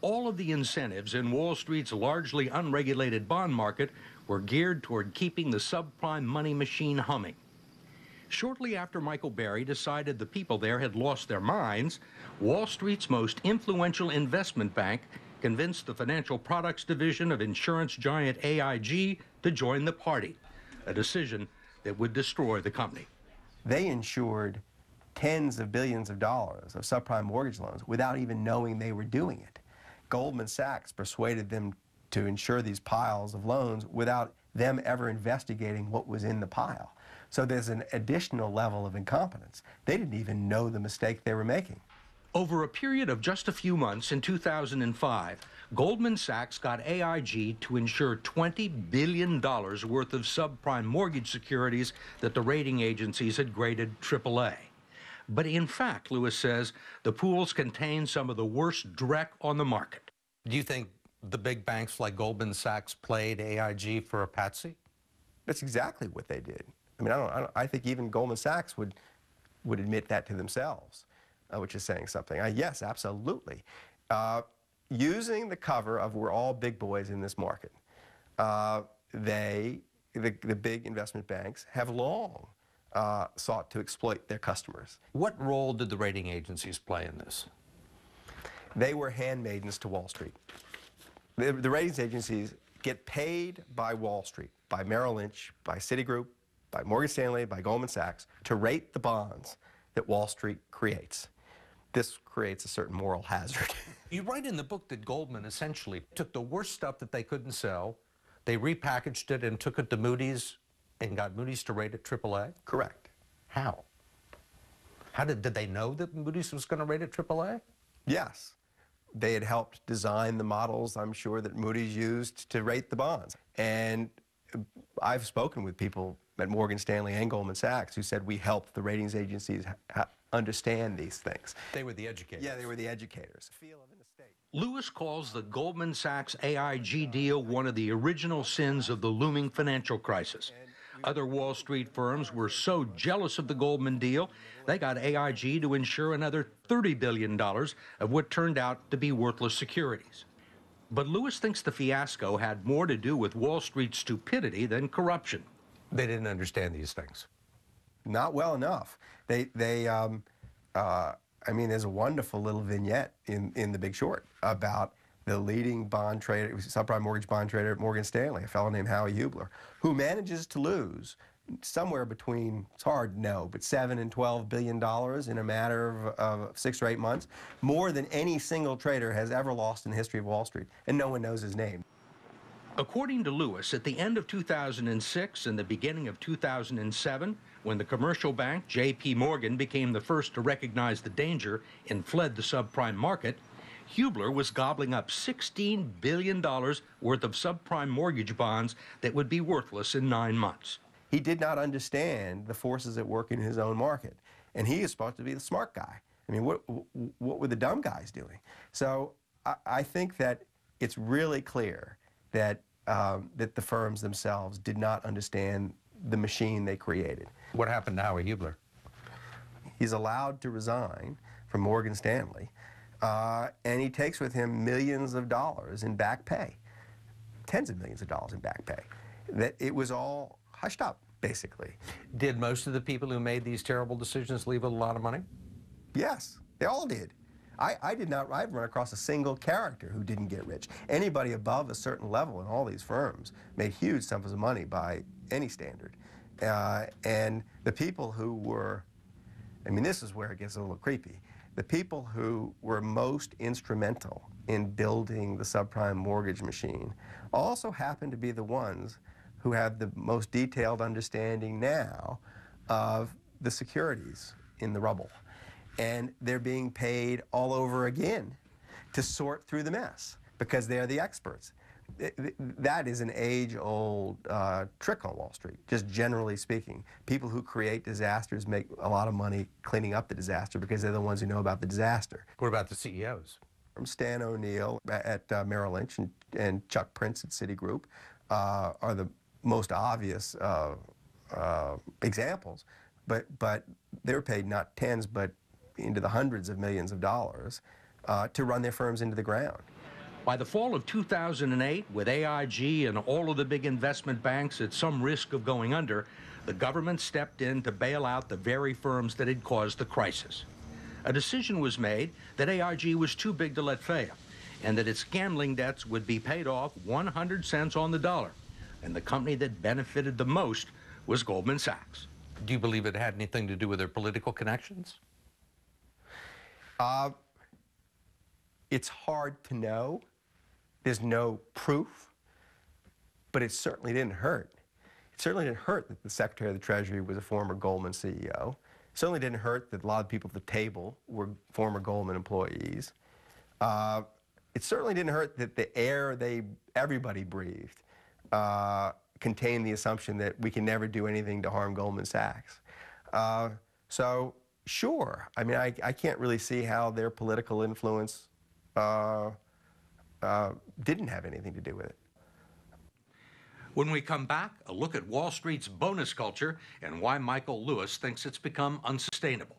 all of the incentives in Wall Street's largely unregulated bond market were geared toward keeping the subprime money machine humming. Shortly after Michael Burry decided the people there had lost their minds, Wall Street's most influential investment bank convinced the financial products division of insurance giant AIG to join the party, a decision that would destroy the company. They insured tens of billions of dollars of subprime mortgage loans without even knowing they were doing it. Goldman Sachs persuaded them to insure these piles of loans without them ever investigating what was in the pile. So there's an additional level of incompetence. They didn't even know the mistake they were making. Over a period of just a few months in 2005, Goldman Sachs got AIG to insure $20 billion worth of subprime mortgage securities that the rating agencies had graded AAA. But in fact, Lewis says, the pools contain some of the worst dreck on the market. Do you think the big banks like Goldman Sachs played AIG for a patsy? That's exactly what they did. I mean, I think even Goldman Sachs would admit that to themselves, which is saying something. Yes, absolutely. Using the cover of we're all big boys in this market, the big investment banks have long sought to exploit their customers. What role did the rating agencies play in this? They were handmaidens to Wall Street. The ratings agencies get paid by Wall Street, by Merrill Lynch, by Citigroup, by Morgan Stanley, by Goldman Sachs, to rate the bonds that Wall Street creates. This creates a certain moral hazard. You write in the book that Goldman essentially took the worst stuff that they couldn't sell, they repackaged it and took it to Moody's and got Moody's to rate it AAA? Correct. How? Did they know that Moody's was going to rate it AAA? Yes. They had helped design the models, I'm sure, that Moody's used to rate the bonds. And I've spoken with people at Morgan Stanley and Goldman Sachs who said we helped the ratings agencies understand these things. They were the educators. Yeah, they were the educators. Lewis calls the Goldman Sachs AIG deal one of the original sins of the looming financial crisis. Other Wall Street firms were so jealous of the Goldman deal, they got AIG to insure another $30 billion of what turned out to be worthless securities. But Lewis thinks the fiasco had more to do with Wall Street's stupidity than corruption. They didn't understand these things. Not well enough. I mean, there's a wonderful little vignette in The Big Short about the leading bond trader, subprime mortgage bond trader at Morgan Stanley, a fellow named Howie Hubler, who manages to lose somewhere between, it's hard to know, but $7 and $12 billion in a matter of 6 or 8 months, more than any single trader has ever lost in the history of Wall Street, and no one knows his name. According to Lewis, at the end of 2006 and the beginning of 2007, when the commercial bank J.P. Morgan became the first to recognize the danger and fled the subprime market, Hubler was gobbling up $16 billion worth of subprime mortgage bonds that would be worthless in 9 months. He did not understand the forces at work in his own market, and he is supposed to be the smart guy. I mean, what were the dumb guys doing? So I think that it's really clear that that the firms themselves did not understand the machine they created. What happened to Howie Hubler? He's allowed to resign from Morgan Stanley, and he takes with him millions of dollars in back pay, tens of millions of dollars in back pay. That it was all hushed up, basically. Did most of the people who made these terrible decisions leave with a lot of money? Yes, they all did. I've run across a single character who didn't get rich. Anybody above a certain level in all these firms made huge sums of money by any standard. And the people who were, I mean, this is where it gets a little creepy. The people who were most instrumental in building the subprime mortgage machine also happen to be the ones who have the most detailed understanding now of the securities in the rubble. And they're being paid all over again to sort through the mess because they're the experts. That is an age-old trick on Wall Street, just generally speaking. People who create disasters make a lot of money cleaning up the disaster because they're the ones who know about the disaster. What about the CEOs? From Stan O'Neill at Merrill Lynch and Chuck Prince at Citigroup are the most obvious examples. But they're paid not tens, but into the hundreds of millions of dollars to run their firms into the ground. By the fall of 2008, with AIG and all of the big investment banks at some risk of going under, the government stepped in to bail out the very firms that had caused the crisis. A decision was made that AIG was too big to let fail, and that its gambling debts would be paid off 100 cents on the dollar. And the company that benefited the most was Goldman Sachs. Do you believe it had anything to do with their political connections? It's hard to know. There's no proof, but it certainly didn't hurt. It certainly didn't hurt that the Secretary of the Treasury was a former Goldman CEO. It certainly didn't hurt that a lot of people at the table were former Goldman employees. It certainly didn't hurt that the air everybody breathed contained the assumption that we can never do anything to harm Goldman Sachs. So, sure, I mean, I can't really see how their political influence didn't have anything to do with it. When we come back, a look at Wall Street's bonus culture and why Michael Lewis thinks it's become unsustainable.